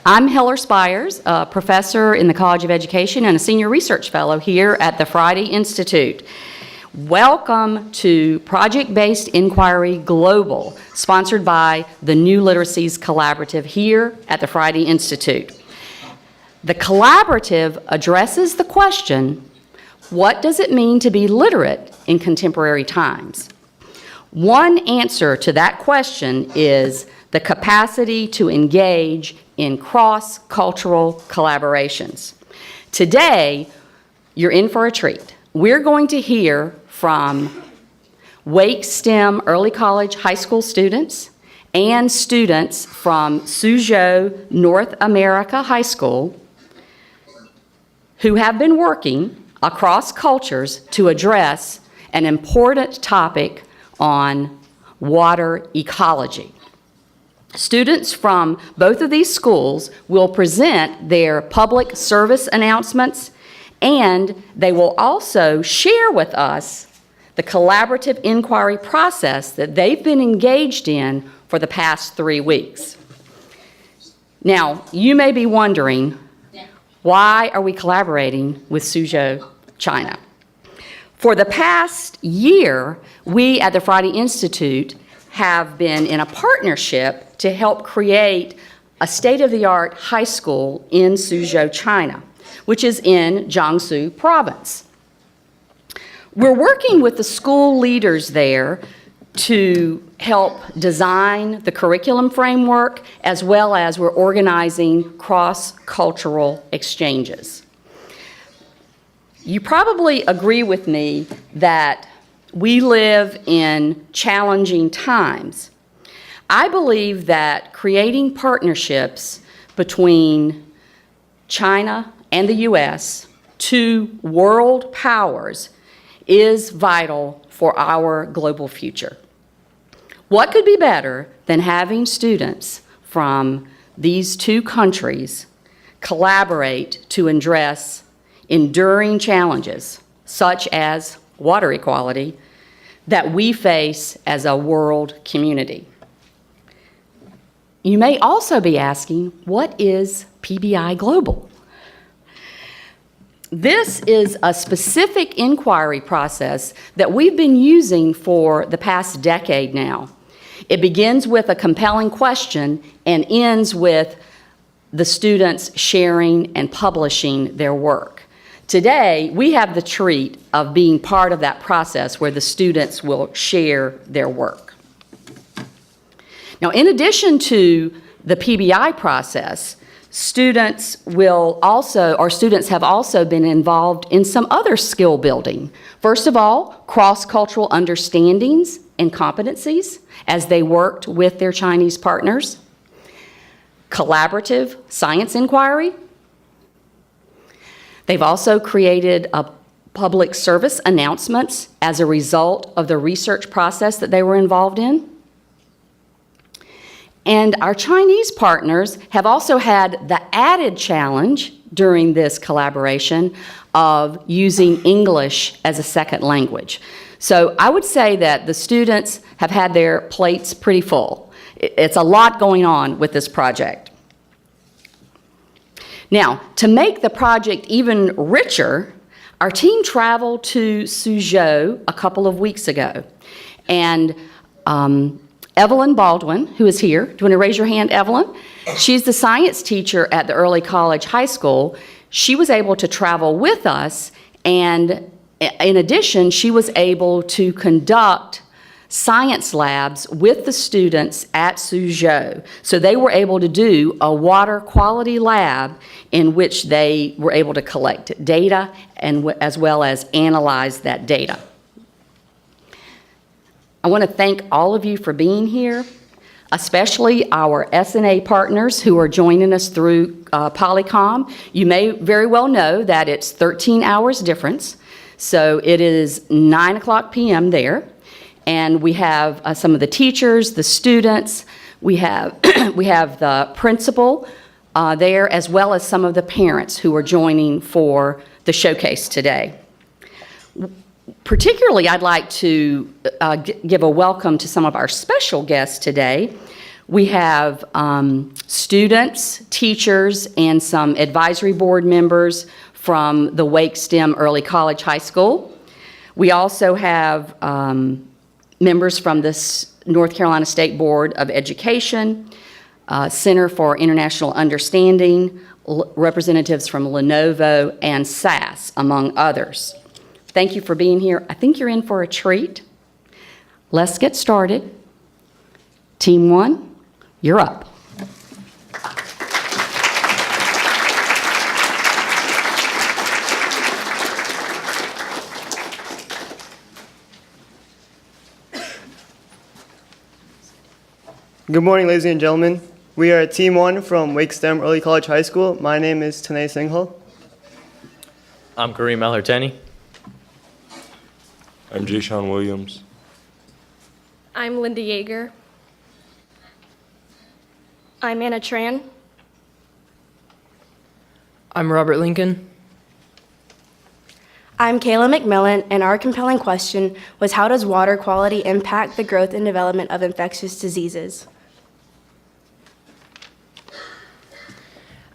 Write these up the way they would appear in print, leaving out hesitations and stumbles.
I'm Heller Spires, a professor in the College of Education and a senior research fellow here at the Friday Institute. Welcome to Project-Based Inquiry Global, sponsored by the New Literacies Collaborative here at the Friday Institute. The collaborative addresses the question, what does it mean to be literate in contemporary times? One answer to that question is the capacity to engage in cross-cultural collaborations. Today, you're in for a treat. We're going to hear from Wake STEM early college high school students and students from Suzhou North America High School who have been working across cultures to address an important topic on water ecology. Students from both of these schools will present their public service announcements, and they will also share with us the collaborative inquiry process that they've been engaged in for the past 3 weeks. Now, you may be wondering, why are we collaborating with Suzhou, China? For the past year, we at the Friday Institute have been in a partnership to help create a state-of-the-art high school in Suzhou, China, which is in Jiangsu province. We're working with the school leaders there to help design the curriculum framework, as well as we're organizing cross-cultural exchanges. You probably agree with me that we live in challenging times. I believe that creating partnerships between China and the U.S., two world powers, is vital for our global future. What could be better than having students from these two countries collaborate to address enduring challenges, such as water equality, that we face as a world community? You may also be asking, what is PBI Global? This is a specific inquiry process that we've been using for the past decade now. It begins with a compelling question and ends with the students sharing and publishing their work. Today, we have the treat of being part of that process where the students will share their work. Now, in addition to the PBI process, students have also been involved in some other skill building. First of all, cross-cultural understandings and competencies as they worked with their Chinese partners. Collaborative science inquiry. They've also created a public service announcements as a result of the research process that they were involved in. And our Chinese partners have also had the added challenge during this collaboration of using English as a second language. So I would say that the students have had their plates pretty full. It's a lot going on with this project. Now, to make the project even richer, our team traveled to Suzhou a couple of weeks ago. And Evelyn Baldwin, who is here, do you want to raise your hand, Evelyn? She's the science teacher at the early college high school. She was able to travel with us, and in addition, she was able to conduct science labs with the students at Suzhou. So they were able to do a water quality lab in which they were able to collect data and as well as analyze that data. I want to thank all of you for being here, especially our SNA partners who are joining us through Polycom. You may very well know that it's 13 hours difference, so it is 9:00 p.m. there. And we have some of the teachers, the students, we have the principal there, as well as some of the parents who are joining for the showcase today. Particularly, I'd like to give a welcome to some of our special guests today. We have students, teachers, and some advisory board members from the Wake STEM Early College High School. We also have members from the North Carolina State Board of Education, Center for International Understanding, representatives from Lenovo and SAS, among others. Thank you for being here. I think you're in for a treat. Let's get started. Team 1, you're up. Good morning, ladies and gentlemen. We are Team 1 from Wake STEM Early College High School. My name is Tanay Singhal. I'm Kareem El-Hartani. I'm Jayshawn Williams. I'm Linda Yeager. I'm Anna Tran. I'm Robert Lincoln. I'm Kayla McMillan, and our compelling question was, how does water quality impact the growth and development of infectious diseases?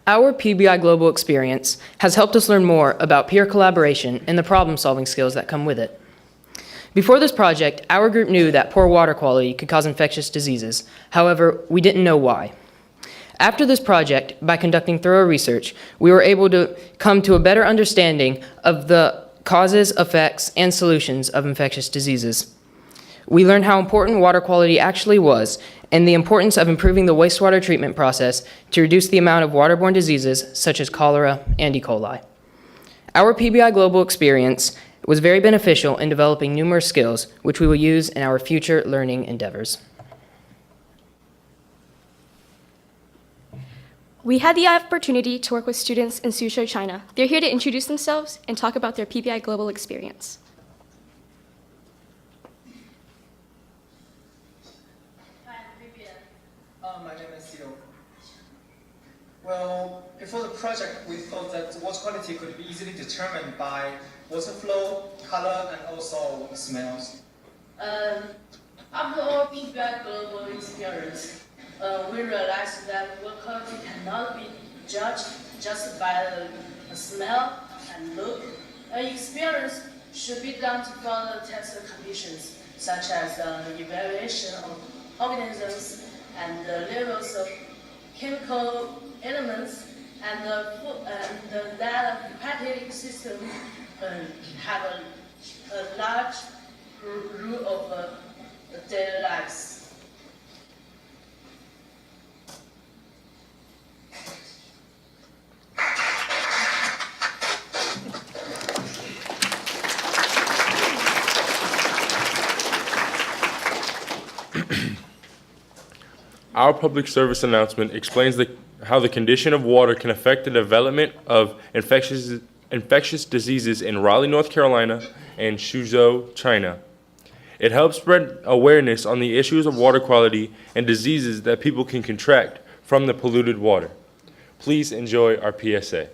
Our PBI Global experience has helped us learn more about peer collaboration and the problem-solving skills that come with it. Before this project, our group knew that poor water quality could cause infectious diseases. However, we didn't know why. After this project, by conducting thorough research, we were able to come to a better understanding of the causes, effects, and solutions of infectious diseases. We learned how important water quality actually was and the importance of improving the wastewater treatment process to reduce the amount of waterborne diseases such as cholera and E. coli. Our PBI Global experience was very beneficial in developing numerous skills, which we will use in our future learning endeavors. We had the opportunity to work with students in Suzhou, China. They're here to introduce themselves and talk about their PBI Global experience. Hi, I'm Vivian. My name is Theo. Well, before the project, we thought that water quality could be easily determined by water flow, color, and also smells. After our PBI Global experience, we realized that water quality cannot be judged just by the smell and look. Experience should be done to further test the conditions, such as the evaluation of organisms and the levels of chemical elements, and that aquatic system have a large role of daily lives. Our public service announcement explains how the condition of water can affect the development of infectious diseases in Raleigh, North Carolina, and Suzhou, China. It helps spread awareness on the issues of water quality and diseases that people can contract from the polluted water. Please enjoy our PSA.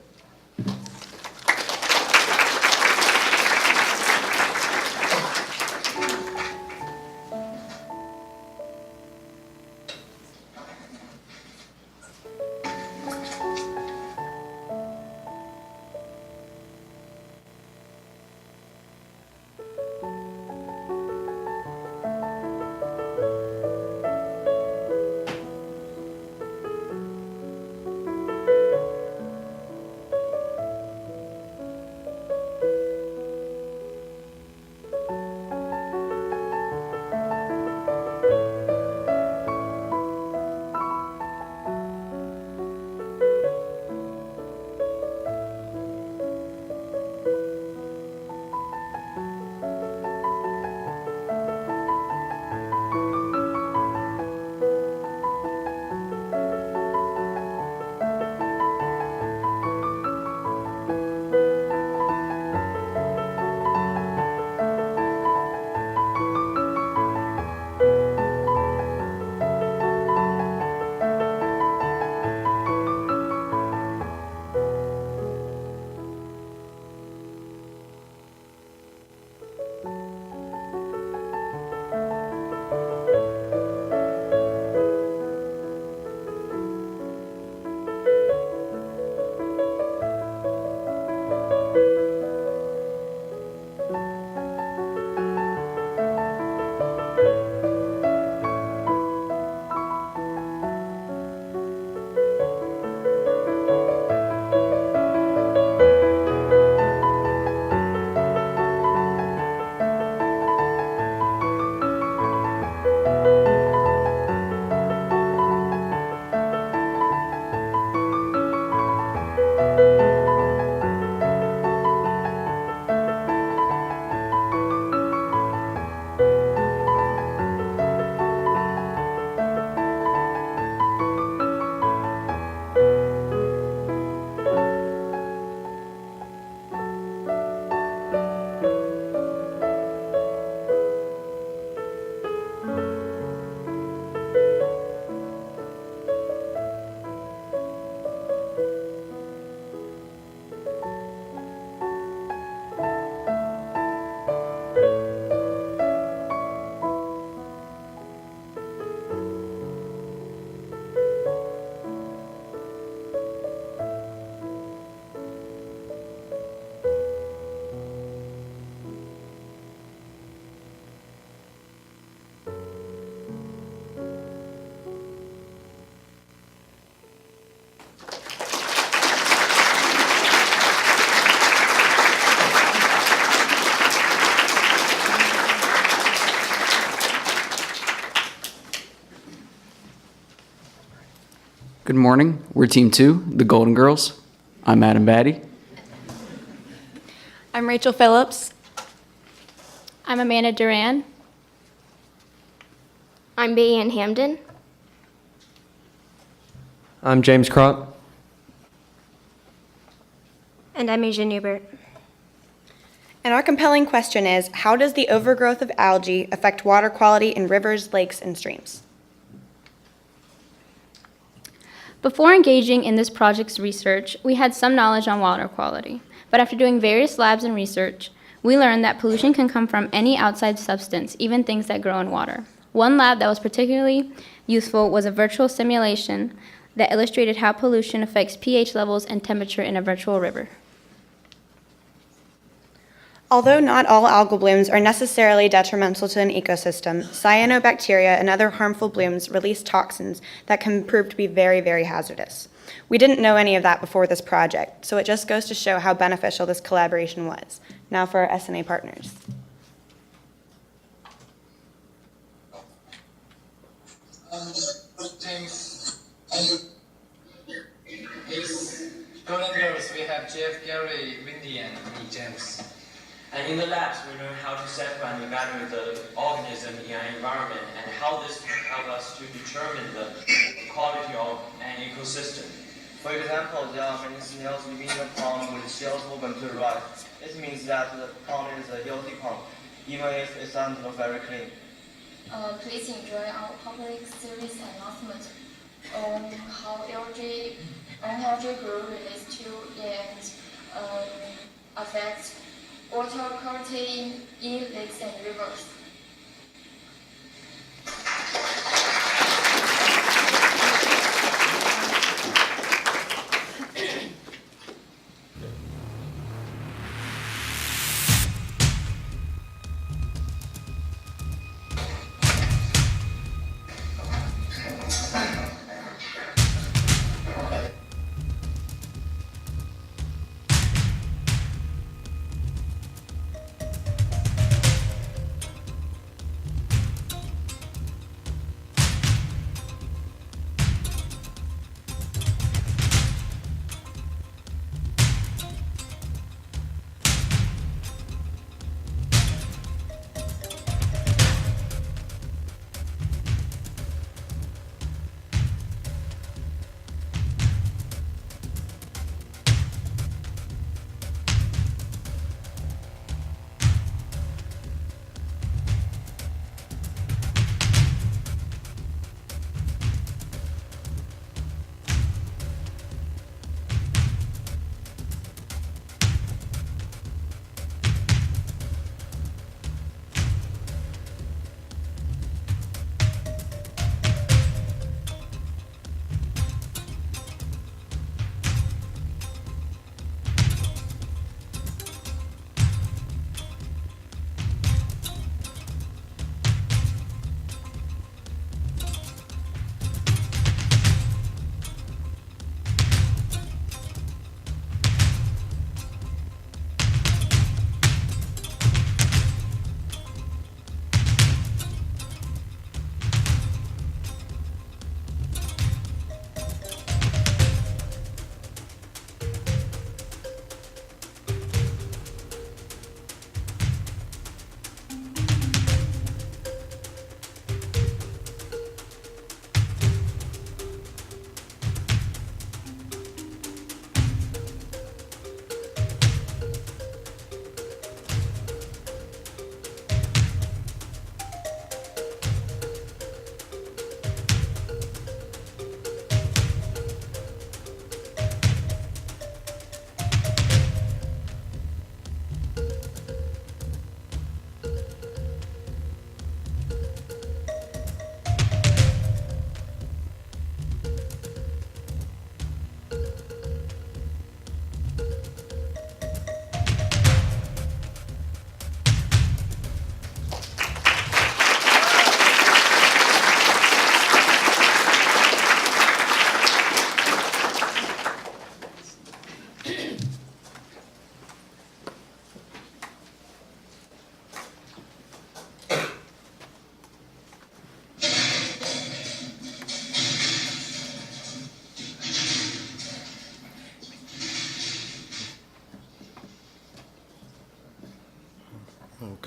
Good morning. We're Team 2, the Golden Girls. I'm Adam Batty. I'm Rachel Phillips. I'm Amanda Duran. I'm Bayan Hamden. I'm James Crop. And I'm Asia Newbert. And our compelling question is, how does the overgrowth of algae affect water quality in rivers, lakes, and streams? Before engaging in this project's research, we had some knowledge on water quality. But after doing various labs and research, we learned that pollution can come from any outside substance, even things that grow in water. One lab that was particularly useful was a virtual simulation that illustrated how pollution affects pH levels and temperature in a virtual river. Although not all algal blooms are necessarily detrimental to an ecosystem, cyanobacteria and other harmful blooms release toxins that can prove to be very, very hazardous. We didn't know any of that before this project, so it just goes to show how beneficial this collaboration was. Now for our SNA partners. James. Golden Girls, we have Jeff, Gary, Wendy, and me, James. And in the labs, we learn how to separate and evaluate the organism in an environment and how this can help us to determine the quality of an ecosystem. For example, there are many snails living in a pond with shells open to the right. It means that the pond is a healthy pond, even if it doesn't look very clean. Please enjoy our public service announcement on how algae growth relates to and affects water quality in lakes and rivers.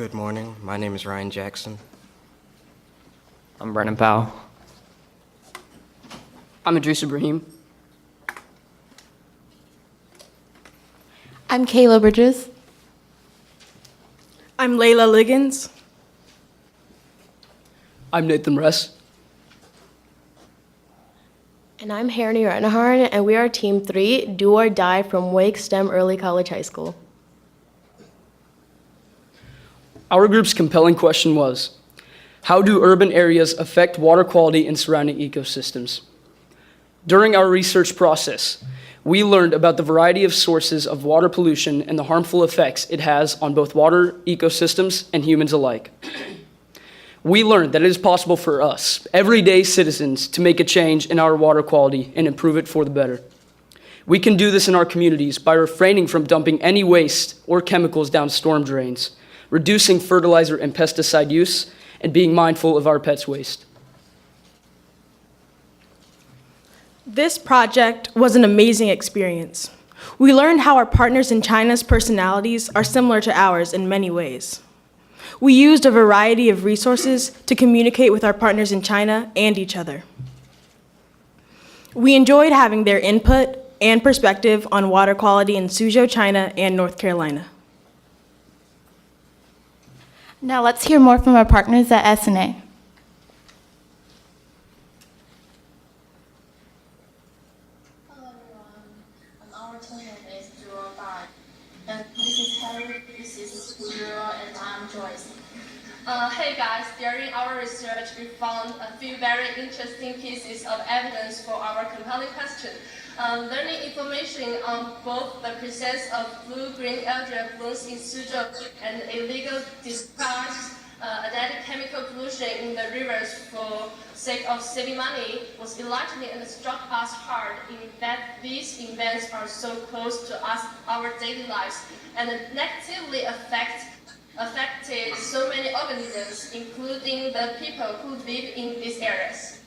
Good morning. My name is Ryan Jackson. I'm Brennan Powell. I'm Idris Ibrahim. I'm Kayla Bridges. I'm Layla Liggins. I'm Nathan Ress. And I'm Harani Ratnaharan, and we are Team 3, Do or Die from Wake STEM Early College High School. Our group's compelling question was, how do urban areas affect water quality in surrounding ecosystems? During our research process, we learned about the variety of sources of water pollution and the harmful effects it has on both water ecosystems and humans alike. We learned that it is possible for us, everyday citizens, to make a change in our water quality and improve it for the better. We can do this in our communities by refraining from dumping any waste or chemicals down storm drains, reducing fertilizer and pesticide use, and being mindful of our pets' waste. This project was an amazing experience. We learned how our partners in China's personalities are similar to ours in many ways. We used a variety of resources to communicate with our partners in China and each other. We enjoyed having their input and perspective on water quality in Suzhou, China, and North Carolina. Now let's hear more from our partners at SNA. Hello everyone, our team is Do or Die. And this is Harry, this is Suzhou, and I'm Joyce. Hey guys, during our research we found a few very interesting pieces of evidence for our compelling question. Learning information on both the presence of blue-green algae blooms in Suzhou and illegal discharge added chemical pollution in the rivers for sake of saving money was enlightening and struck us hard in that these events are so close to us, our daily lives, and negatively affected so many organisms, including the people who live in these areas.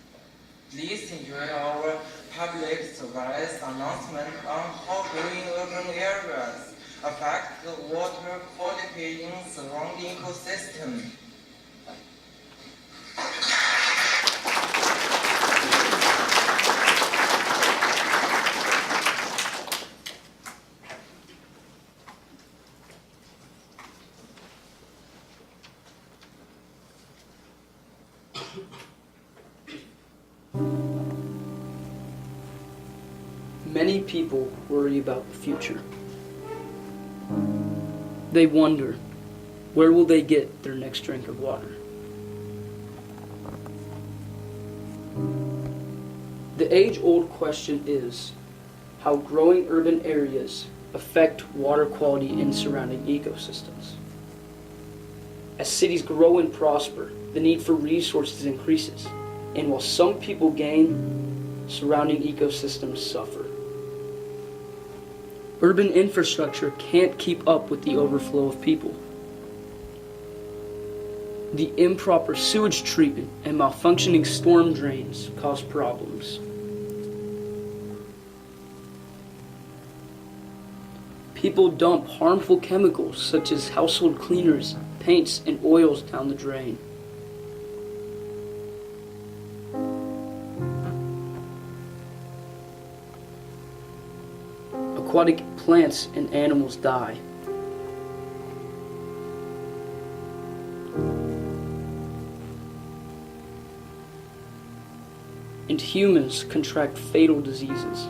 Please enjoy our public service announcement on how growing urban areas affect the water quality in surrounding ecosystem. Many people worry about the future. They wonder, where will they get their next drink of water? The age-old question is how growing urban areas affect water quality in surrounding ecosystems. As cities grow and prosper, the need for resources increases, and while some people gain, surrounding ecosystems suffer. Urban infrastructure can't keep up with the overflow of people. The improper sewage treatment and malfunctioning storm drains cause problems. People dump harmful chemicals such as household cleaners, paints, and oils down the drain. Aquatic plants and animals die. And humans contract fatal diseases.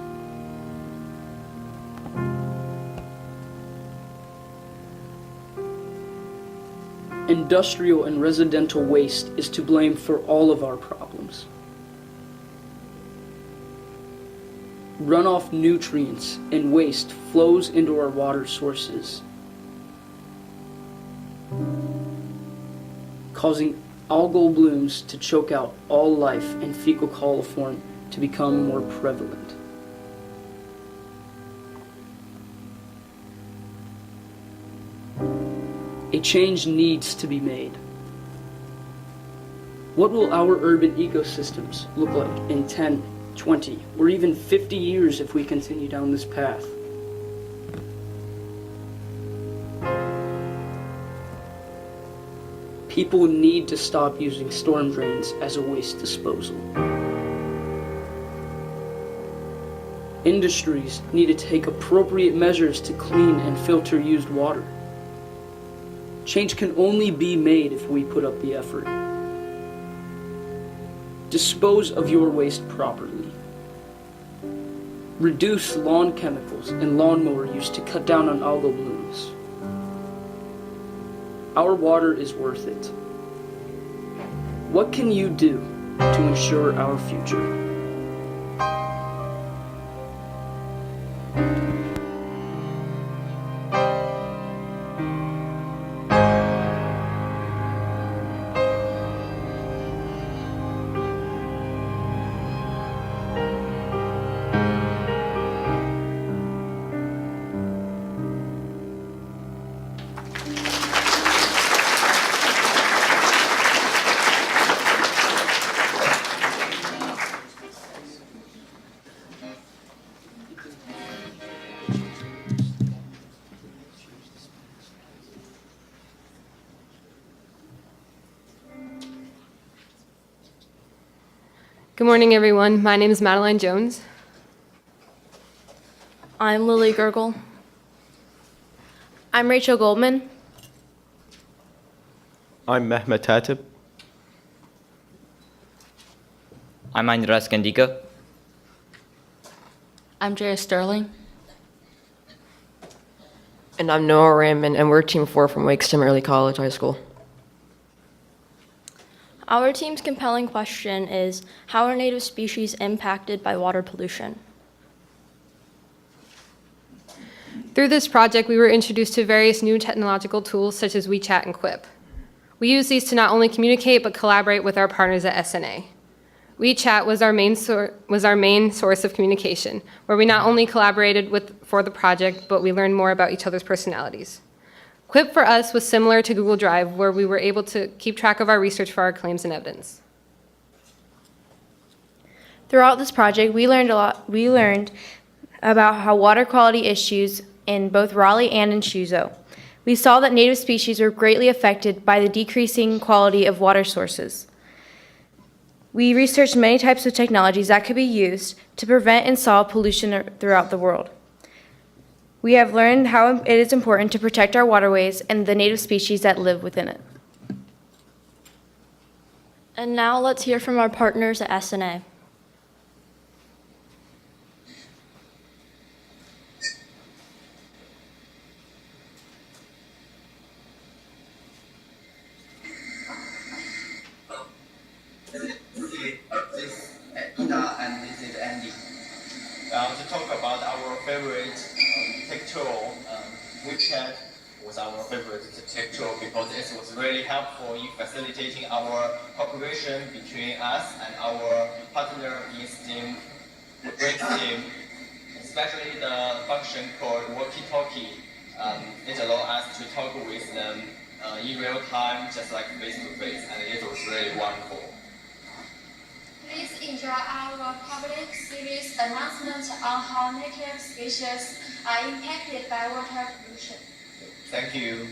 Industrial and residential waste is to blame for all of our problems. Runoff nutrients and waste flows into our water sources, causing algal blooms to choke out all life and fecal coliform to become more prevalent. A change needs to be made. What will our urban ecosystems look like in 10, 20, or even 50 years if we continue down this path? People need to stop using storm drains as a waste disposal. Industries need to take appropriate measures to clean and filter used water. Change can only be made if we put up the effort. Dispose of your waste properly. Reduce lawn chemicals and lawnmower use to cut down on algal blooms. Our water is worth it. What can you do to ensure our future? Good morning, everyone. My name is Madeline Jones. I'm Lily Gergel. I'm Rachel Goldman. I'm Mehmet Tatib. I'm Andras Gandika. I'm Jaya Sterling. And I'm Noah Raymond, and we're Team 4 from Wake STEM Early College High School. Our team's compelling question is, how are native species impacted by water pollution? Through this project, we were introduced to various new technological tools such as WeChat and Quip. We use these to not only communicate but collaborate with our partners at SNA. WeChat was our main source of communication, where we not only collaborated for the project, but we learned more about each other's personalities. Quip for us was similar to Google Drive, where we were able to keep track of our research for our claims and evidence. Throughout this project, we learned about how water quality issues in both Raleigh and in Suzhou. We saw that native species were greatly affected by the decreasing quality of water sources. We researched many types of technologies that could be used to prevent and solve pollution throughout the world. We have learned how it is important to protect our waterways and the native species that live within it. And now let's hear from our partners at SNA. This is Ida and this is Andy. To talk about our favorite tech tool, WeChat was our favorite tech tool because it was really helpful in facilitating our cooperation between us and our partner in STEM, Wake STEM, especially the function called walkie-talkie. It allows us to talk with them in real time, just like face-to-face, and it was really wonderful. Please enjoy our public service announcement on how native species are impacted by water pollution. Thank you.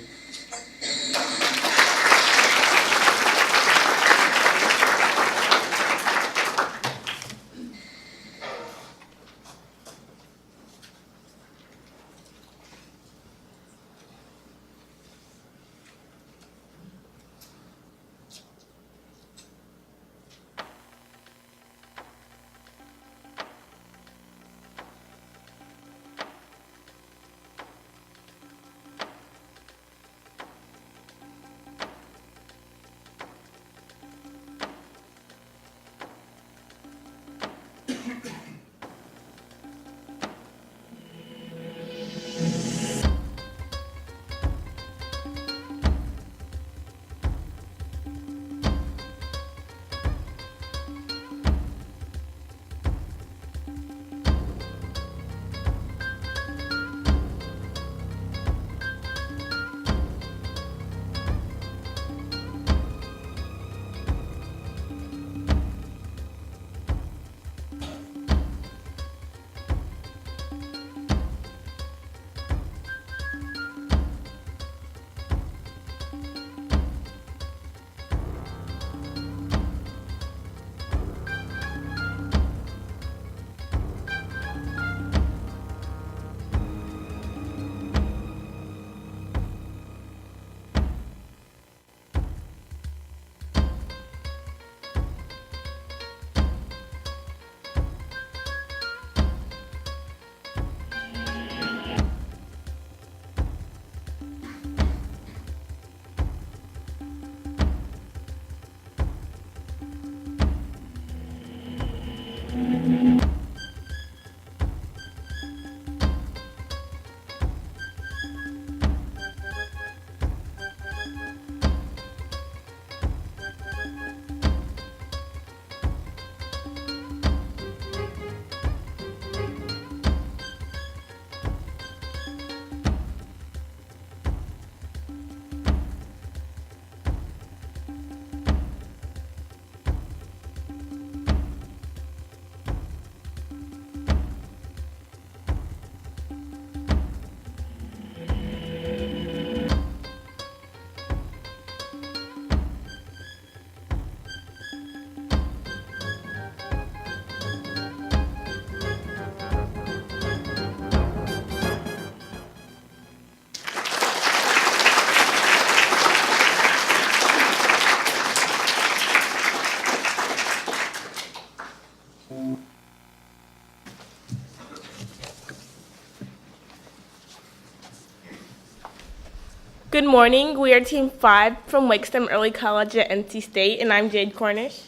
Good morning. We are Team 5 from Wakestem Early College at NC State, and I'm Jade Cornish.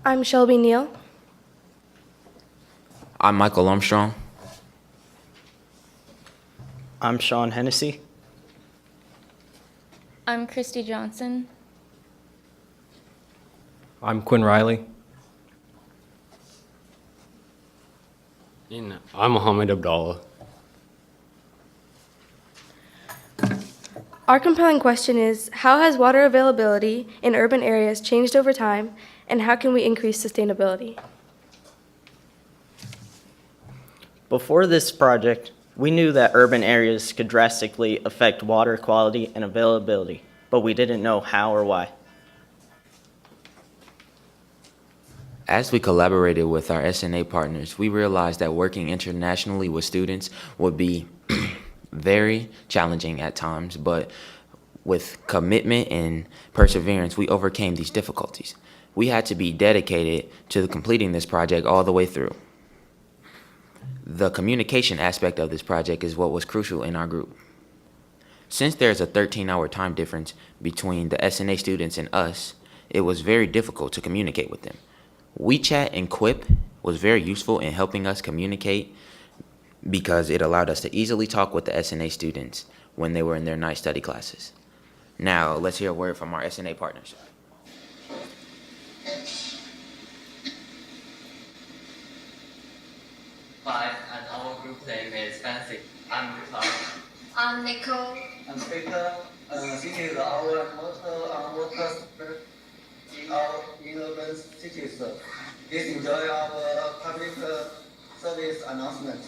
I'm Shelby Neal. I'm Michael Armstrong. I'm Sean Hennessy. I'm Christy Johnson. I'm Quinn Riley. And I'm Mohammed Abdallah. Our compelling question is, how has water availability in urban areas changed over time, and how can we increase sustainability? Before this project, we knew that urban areas could drastically affect water quality and availability, but we didn't know how or why. As we collaborated with our SNA partners, we realized that working internationally with students would be very challenging at times, but with commitment and perseverance, we overcame these difficulties. We had to be dedicated to completing this project all the way through. The communication aspect of this project is what was crucial in our group. Since there's a 13-hour time difference between the SNA students and us, it was very difficult to communicate with them. WeChat and Quip was very useful in helping us communicate because it allowed us to easily talk with the SNA students when they were in their night study classes. Now, let's hear a word from our SNA partners. Five, and our group name is Fancy. I'm Clark. I'm Nicole. I'm Peter. This is our motto on water in urban cities. Please enjoy our public service announcement.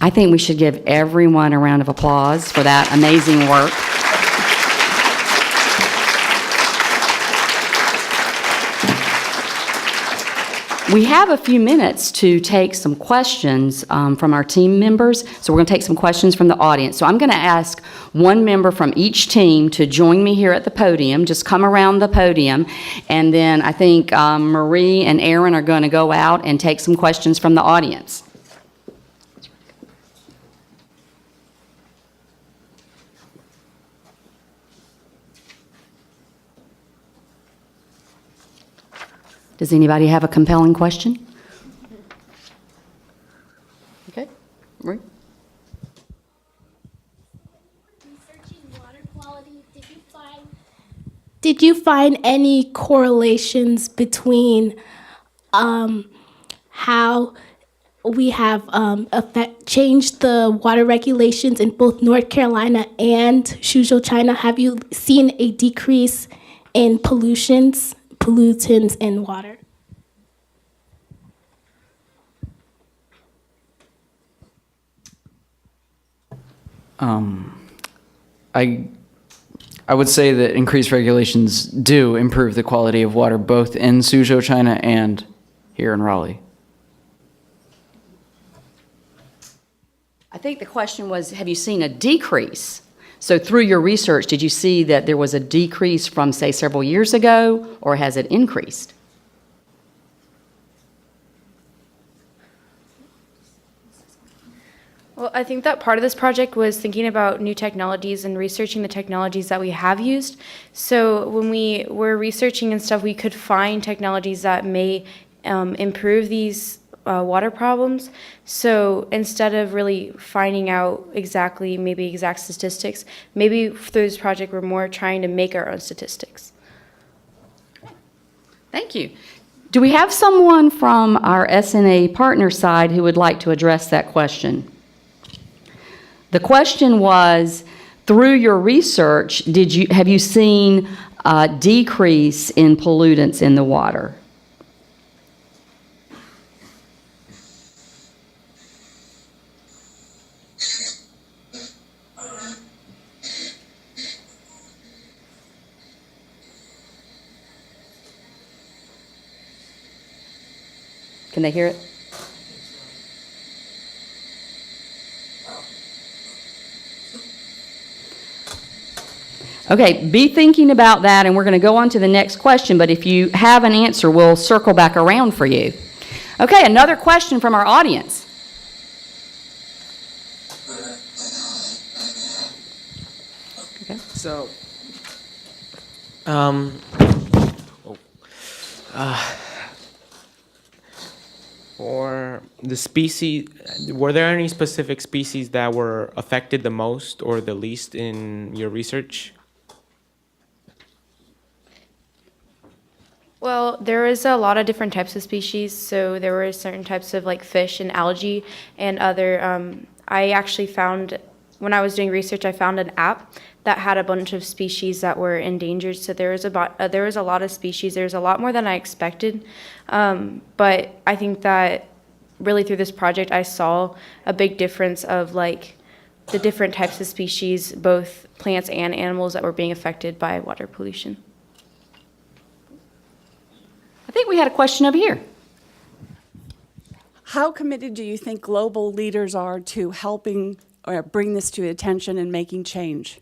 I think we should give everyone a round of applause for that amazing work. We have a few minutes to take some questions from our team members, so we're going to take some questions from the audience. So I'm going to ask one member from each team to join me here at the podium. Just come around the podium, and then I think Marie and Aaron are going to go out and take some questions from the audience. Does anybody have a compelling question? Okay, Marie? Did you find any correlations between how we have changed the water regulations in both North Carolina and Suzhou, China? Have you seen a decrease in pollutants in water? I would say that increased regulations do improve the quality of water both in Suzhou, China and here in Raleigh. I think the question was, have you seen a decrease? So through your research, did you see that there was a decrease from, say, several years ago, or has it increased? Well, I think that part of this project was thinking about new technologies and researching the technologies that we have used. So when we were researching and stuff, we could find technologies that may improve these water problems. So instead of really finding out maybe exact statistics, maybe through this project we're more trying to make our own statistics. Thank you. Do we have someone from our SNA partner side who would like to address that question? The question was, through your research, have you seen a decrease in pollutants in the water? Can they hear it? Okay, be thinking about that, and we're going to go on to the next question, but if you have an answer, we'll circle back around for you. Okay, another question from our audience. Okay. So, for the species, were there any specific species that were affected the most or the least in your research? Well, there is a lot of different types of species. So there were certain types of like fish and algae and other. I actually found, when I was doing research, I found an app that had a bunch of species that were endangered. So there was a lot of species. There's a lot more than I expected. But I think that really through this project, I saw a big difference of like the different types of species, both plants and animals, that were being affected by water pollution. I think we had a question over here. How committed do you think global leaders are to helping or bring this to attention and making change?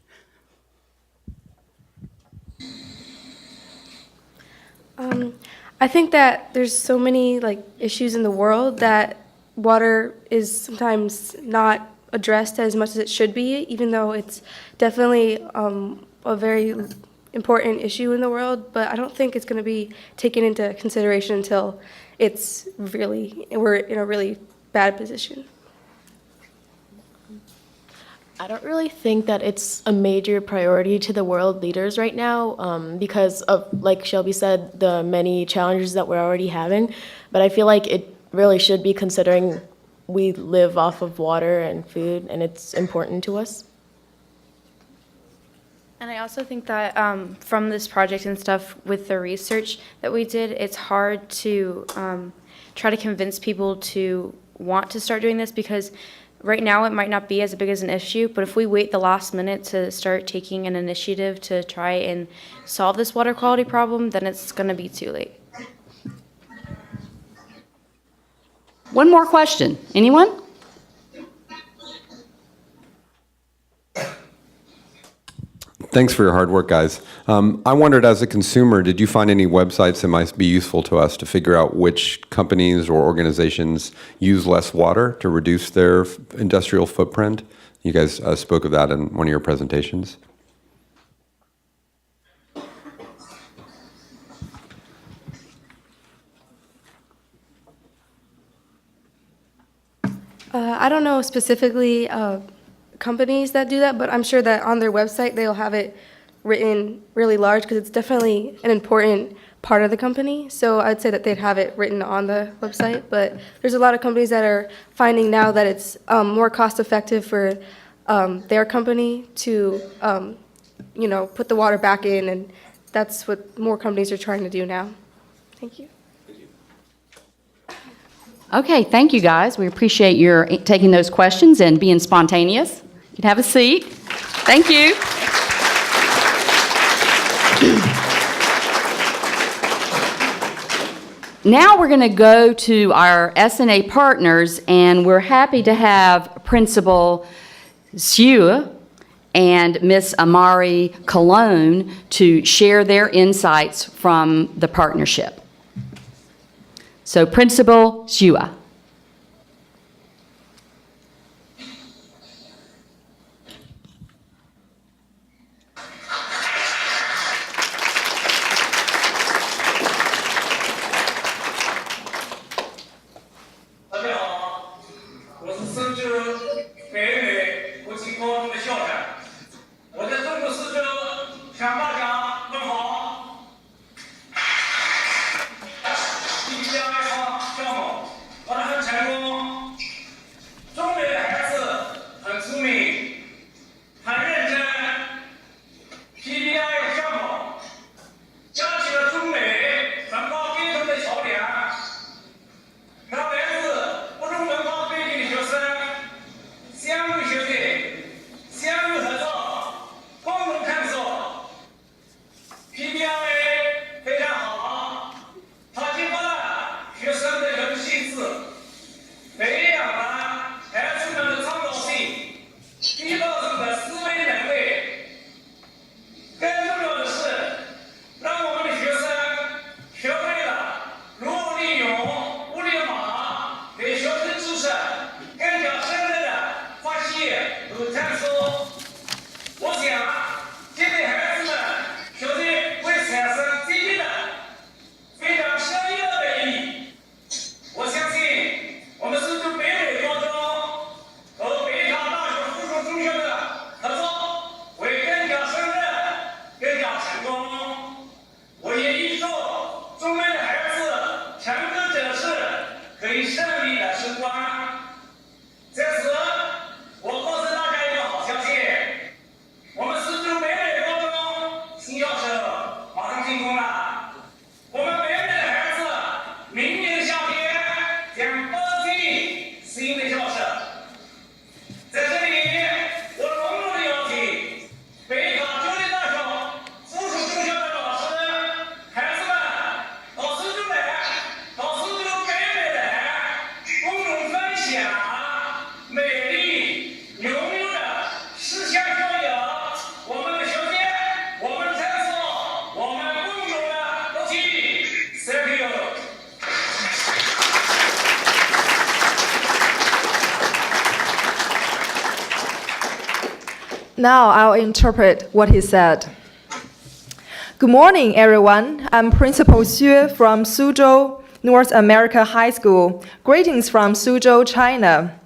I think that there's so many issues in the world that water is sometimes not addressed as much as it should be, even though it's definitely a very important issue in the world, but I don't think it's going to be taken into consideration until we're in a really bad position. I don't really think that it's a major priority to the world leaders right now because of, like Shelby said, the many challenges that we're already having. But I feel like it really should be, considering we live off of water and food, and it's important to us. And I also think that from this project and stuff with the research that we did, it's hard to try to convince people to want to start doing this, because right now it might not be as big as an issue, but if we wait the last minute to start taking an initiative to try and solve this water quality problem, then it's going to be too late. One more question. Anyone? Thanks for your hard work, guys. I wondered, as a consumer, did you find any websites that might be useful to us to figure out which companies or organizations use less water to reduce their industrial footprint? You guys spoke of that in one of your presentations. I don't know specifically companies that do that, but I'm sure that on their website they'll have it written really large because it's definitely an important part of the company. So I'd say that they'd have it written on the website, but there's a lot of companies that are finding now that it's more cost effective for their company to put the water back in, and that's what more companies are trying to do now. Thank you. Okay, thank you guys. We appreciate your taking those questions and being spontaneous. You can have a seat. Thank you. Now we're going to go to our SNA partners, and we're happy to have Principal Sue and Miss Amari Colon to share their insights from the partnership. So, Principal Xua. Now I'll interpret what he said. Good morning, everyone. I'm Principal Xue from Suzhou, North America High School. Greetings from Suzhou, China.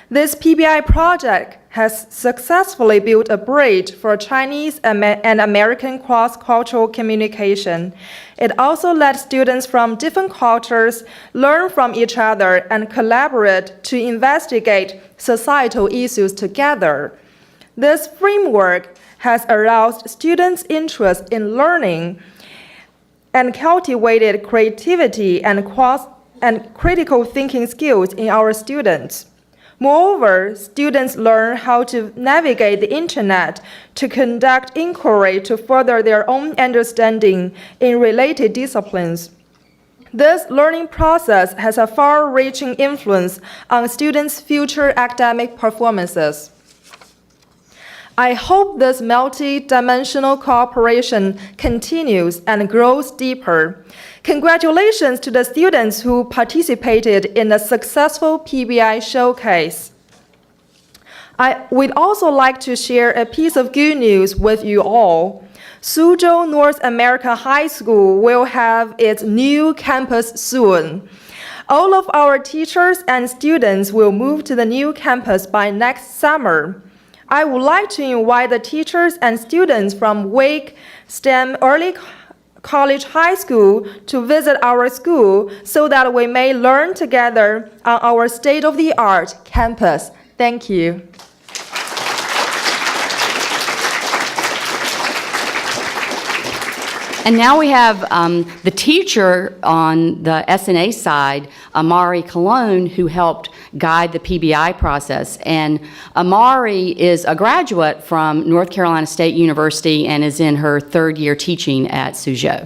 This PBI project has successfully built a bridge for Chinese and American cross-cultural communication. It also let students from different cultures learn from each other and collaborate to investigate societal issues together. This framework has aroused students' interest in learning and cultivated creativity and critical thinking skills in our students. Moreover, students learn how to navigate the internet to conduct inquiry to further their own understanding in related disciplines. This learning process has a far-reaching influence on students' future academic performances. I hope this multi-dimensional cooperation continues and grows deeper. Congratulations to the students who participated in the successful PBI Showcase. I would also like to share a piece of good news with you all. Suzhou North America High School will have its new campus soon. All of our teachers and students will move to the new campus by next summer. I would like to invite the teachers and students from Wake STEM Early College High School to visit our school so that we may learn together on our state-of-the-art campus. Thank you. And now we have the teacher on the SNA side, Amari Colon, who helped guide the PBI process. And Amari is a graduate from North Carolina State University and is in her third year teaching at Suzhou.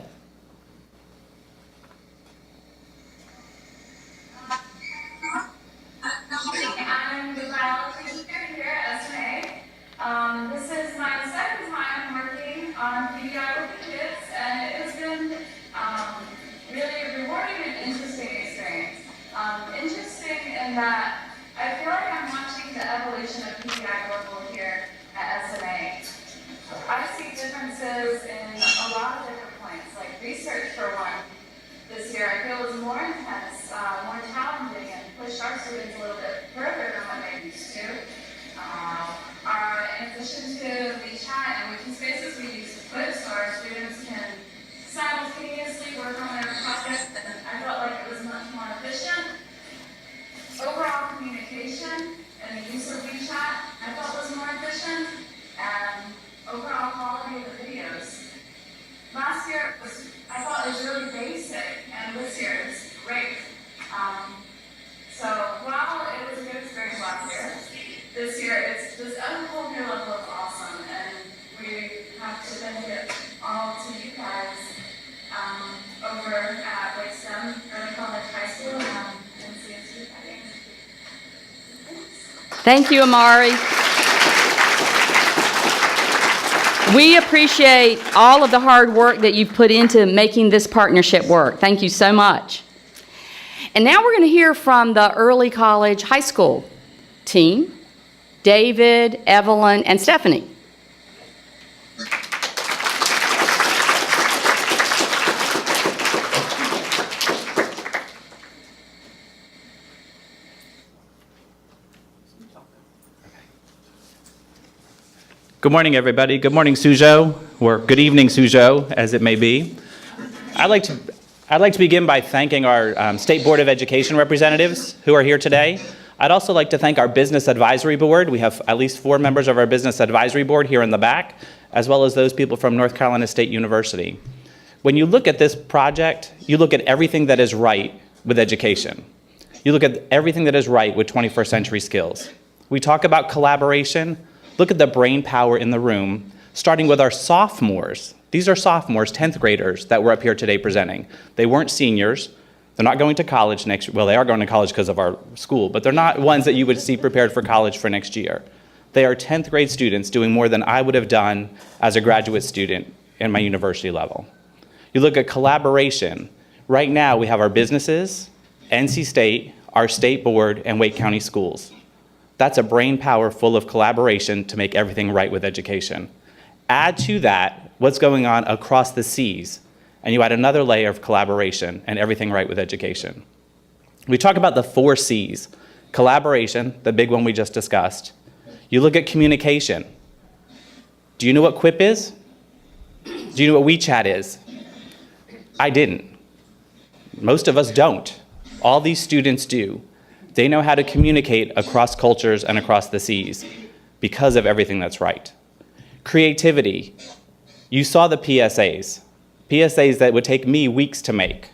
I'm the biology teacher here at SNA. This is my second time working on PBI with the kids, and it has been really a rewarding and interesting experience. Interesting in that I feel like I'm watching the evolution of PBI Global here at SNA. I see differences in a lot of different points, like research for one. This year I feel was more intense, more challenging, and pushed our students a little bit further than what they used to. In addition to WeChat and Wikispaces, we use Quip so our students can simultaneously work on their projects, and I felt like it was much more efficient. Overall communication and the use of WeChat I felt was more efficient, and overall quality of the videos. Last year I thought it was really basic, and this year it's great. So while it was a good experience last year, this year it's just a whole new level of awesome, and we have to thank it all to you guys over at Wake STEM Early College High School and CSU. Thank you, Amari. We appreciate all of the hard work that you've put into making this partnership work. Thank you so much. And now we're going to hear from the Early College High School team, David, Evelyn, and Stephanie. Good morning, everybody. Good morning, Suzhou, or good evening, Suzhou, as it may be. I'd like to begin by thanking our State Board of Education representatives who are here today. I'd also like to thank our Business Advisory Board. We have at least 4 members of our Business Advisory Board here in the back, as well as those people from North Carolina State University. When you look at this project, you look at everything that is right with education. You look at everything that is right with 21st century skills. We talk about collaboration. Look at the brain power in the room, starting with our sophomores. These are sophomores, 10th graders that were up here today presenting. They weren't seniors. They're not going to college next year. Well, they are going to college because of our school, but they're not ones that you would see prepared for college for next year. They are 10th grade students doing more than I would have done as a graduate student in my university level. You look at collaboration. Right now, we have our businesses, NC State, our state board, and Wake County Schools. That's a brain power full of collaboration to make everything right with education. Add to that what's going on across the seas, and you add another layer of collaboration and everything right with education. We talk about the 4 C's. Collaboration, the big one we just discussed. You look at communication. Do you know what Quip is? Do you know what WeChat is? I didn't. Most of us don't. All these students do. They know how to communicate across cultures and across the seas because of everything that's right. Creativity. You saw the PSAs. PSAs that would take me weeks to make.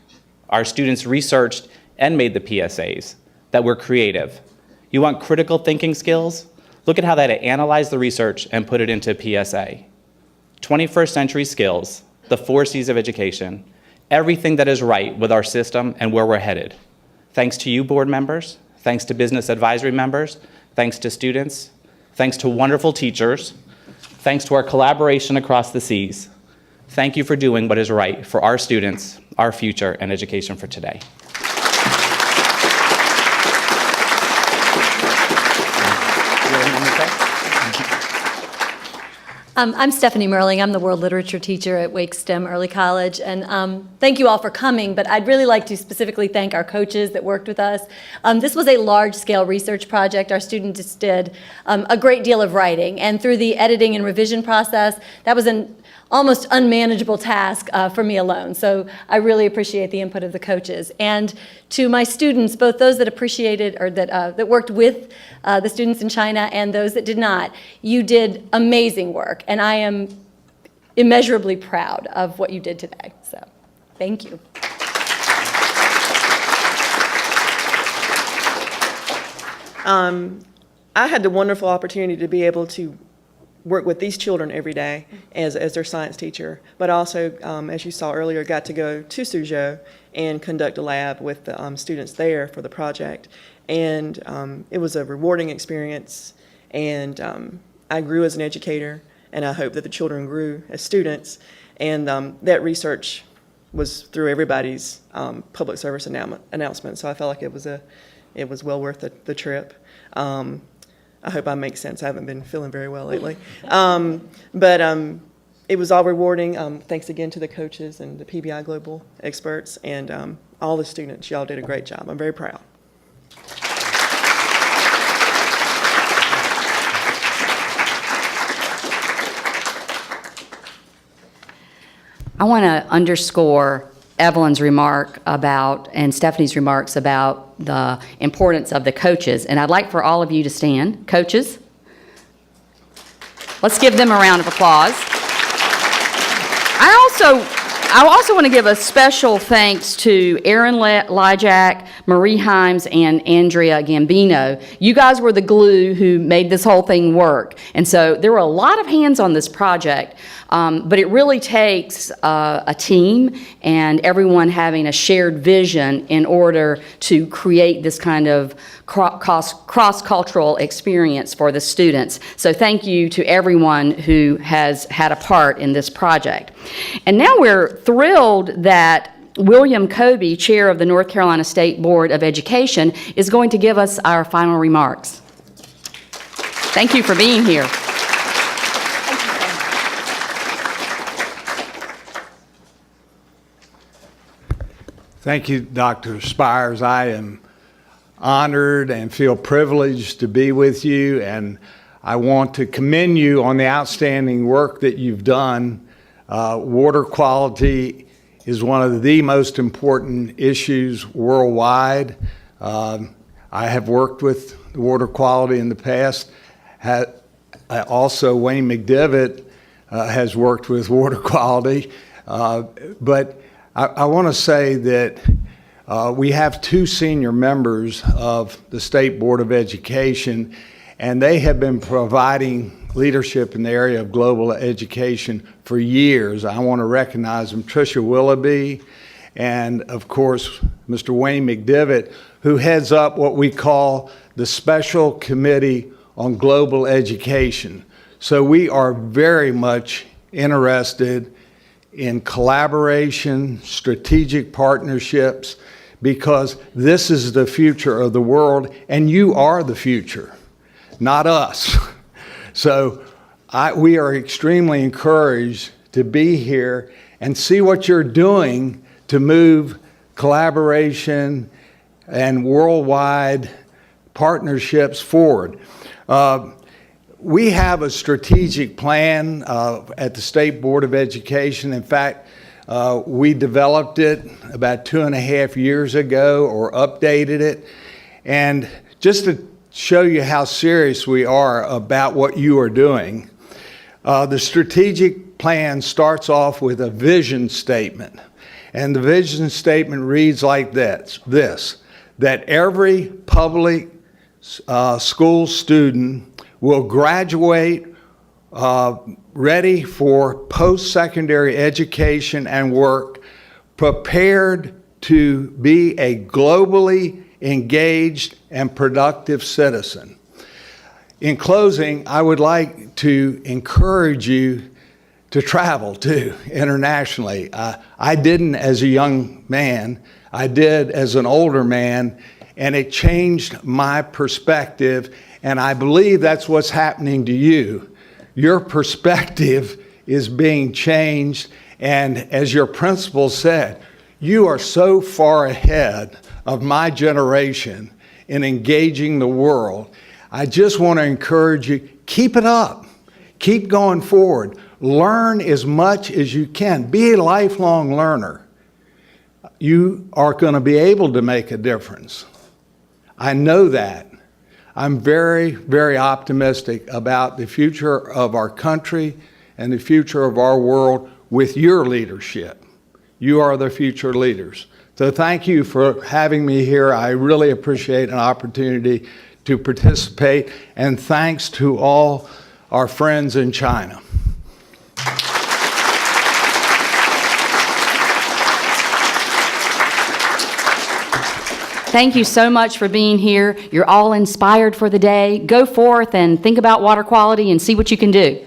Our students researched and made the PSAs that were creative. You want critical thinking skills? Look at how they analyze the research and put it into PSA. 21st century skills, the 4 C's of education, everything that is right with our system and where we're headed. Thanks to you, board members, thanks to business advisory members, thanks to students, thanks to wonderful teachers, thanks to our collaboration across the C's. Thank you for doing what is right for our students, our future, and education for today. I'm Stephanie Merling. I'm the world literature teacher at Wake STEM Early College. And thank you all for coming, but I'd really like to specifically thank our coaches that worked with us. This was a large-scale research project. Our students did a great deal of writing. And through the editing and revision process, that was an almost unmanageable task for me alone. So I really appreciate the input of the coaches. And to my students, both those that appreciated or that worked with the students in China and those that did not, you did amazing work. And I am immeasurably proud of what you did today. So thank you. I had the wonderful opportunity to be able to work with these children every day as their science teacher, but also, as you saw earlier, got to go to Suzhou and conduct a lab with the students there for the project. And it was a rewarding experience, and I grew as an educator, and I hope that the children grew as students. And that research was through everybody's public service announcement, so I felt like it was well worth the trip. I hope I make sense. I haven't been feeling very well lately. But it was all rewarding. Thanks again to the coaches and the PBI Global experts and all the students. Y'all did a great job. I'm very proud. I want to underscore Evelyn's remark about, and Stephanie's remarks about the importance of the coaches. And I'd like for all of you to stand. Coaches, let's give them a round of applause. I also want to give a special thanks to Aaron Lyjak, Marie Himes, and Andrea Gambino. You guys were the glue who made this whole thing work. And so there were a lot of hands on this project, but it really takes a team and everyone having a shared vision in order to create this kind of cross-cultural experience for the students. So thank you to everyone who has had a part in this project. And now we're thrilled that William Kobe, chair of the North Carolina State Board of Education, is going to give us our final remarks. Thank you for being here. Thank you, Dr. Spires. I am honored and feel privileged to be with you, and I want to commend you on the outstanding work that you've done. Water quality is one of the most important issues worldwide. I have worked with water quality in the past. Also, Wayne McDivitt has worked with water quality. But I want to say that we have 2 senior members of the State Board of Education, and they have been providing leadership in the area of global education for years. I want to recognize them, Tricia Willoughby, and of course, Mr. Wayne McDivitt, who heads up what we call the Special Committee on Global Education. So we are very much interested in collaboration, strategic partnerships, because this is the future of the world, and you are the future, not us. So we are extremely encouraged to be here and see what you're doing to move collaboration and worldwide partnerships forward. We have a strategic plan at the State Board of Education. In fact, we developed it about 2.5 years ago, or updated it. And just to show you how serious we are about what you are doing, the strategic plan starts off with a vision statement. And the vision statement reads like this, that every public school student will graduate ready for post-secondary education and work, prepared to be a globally engaged and productive citizen. In closing, I would like to encourage you to travel too, internationally. I didn't as a young man, I did as an older man, and it changed my perspective, and I believe that's what's happening to you. Your perspective is being changed, and as your principal said, you are so far ahead of my generation in engaging the world. I just want to encourage you, keep it up. Keep going forward. Learn as much as you can. Be a lifelong learner. You are going to be able to make a difference. I know that. I'm very, very optimistic about the future of our country and the future of our world with your leadership. You are the future leaders. So thank you for having me here. I really appreciate an opportunity to participate, and thanks to all our friends in China. Thank you so much for being here. You're all inspired for the day. Go forth and think about water quality and see what you can do.